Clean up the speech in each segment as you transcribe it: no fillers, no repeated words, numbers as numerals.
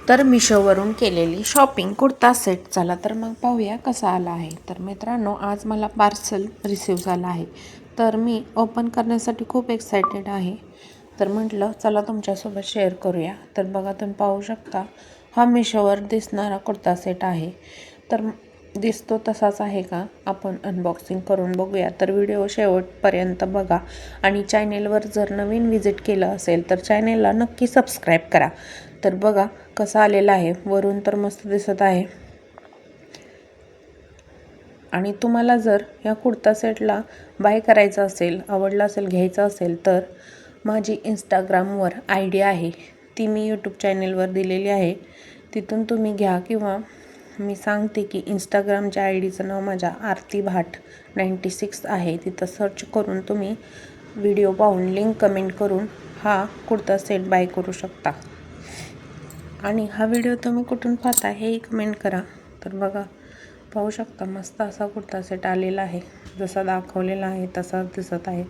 तर मिशोवरून केलेली शॉपिंग कुर्ता सेट. चला तर मग पाहूया कसा आला आहे. तर मित्रांनो, आज मला पार्सल रिसीव झालं आहे, तर मी ओपन करण्यासाठी खूप एक्सायटेड आहे. तर म्हटलं चला तुमच्यासोबत शेअर करूया. तर बघा, तुम्ही पाहू शकता हा मिशोवर दिसणारा कुर्ता सेट आहे. तर दिसतो तसाच आहे का, आपण अनबॉक्सिंग करून बघूया. तर व्हिडिओ शेवटपर्यंत बघा आणि चॅनेलवर जर नवीन विजिट केलं असेल तर चॅनेलला नक्की सबस्क्राईब करा. तर बघा कसा आलेला आहे. वरून तर मस्त दिसत आहे. आणि तुम्हाला जर या कुर्ता सेटला बाय करायचं असेल, आवडला असेल, घ्यायचं असेल, तर माझी इंस्टाग्रामवर ID आहे, ती मी यूट्यूब चॅनेलवर दिलेली आहे. तिथून तुम्ही घ्या, किंवा मी सांगते की इंस्टाग्रामच्या IDचं नाव माझ्या आरती भाट 96 आहे. तिथं सर्च करून तुम्ही व्हिडिओ पाहून लिंक कमेंट करून हा कुर्ता सेट बाय करू शकता. आणि हा व्हिडिओ तुम्ही कुठून पाहता हेही कमेंट करा. तर बघा, पाहू शकता मस्त असा कुर्ता सेट आलेला आहे. जसा दाखवलेला आहे तसाच दिसत आहे.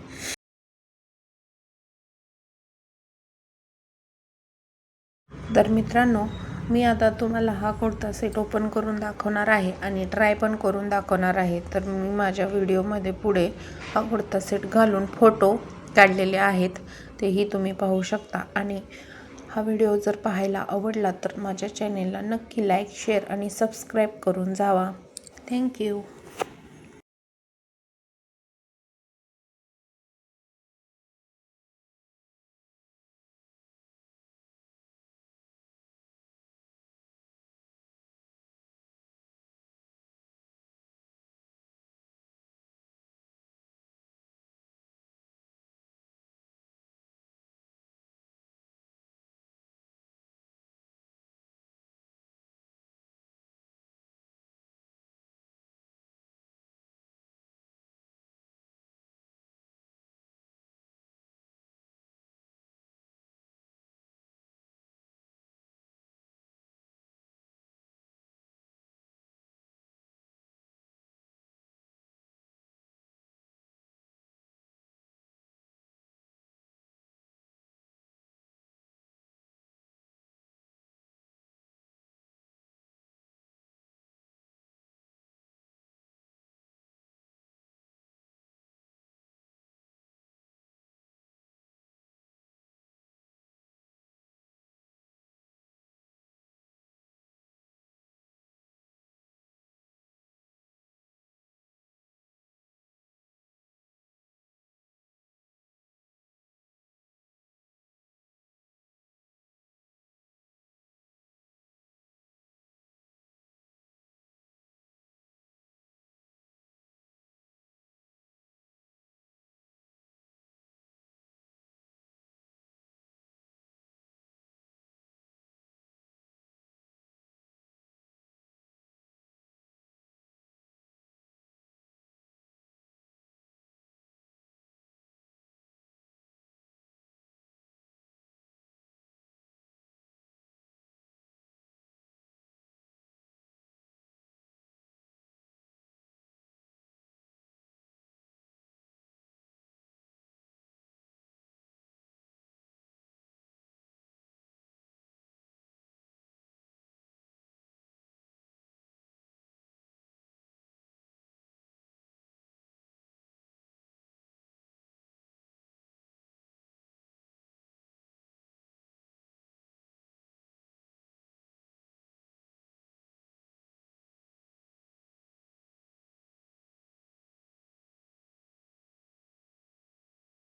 तर मित्रांनो, मी आता तुम्हाला हा कुर्ता सेट ओपन करून दाखवणार आहे आणि ट्राय पण करून दाखवणार आहे. तर मी माझ्या व्हिडिओमध्ये पुढे हा कुर्ता सेट घालून फोटो काढलेले आहेत, तेही तुम्ही पाहू शकता. आणि हा व्हिडिओ जर पाहायला आवडला तर माझ्या चॅनेलला नक्की लाईक, शेअर आणि सबस्क्राईब करून जावा. थँक्यू.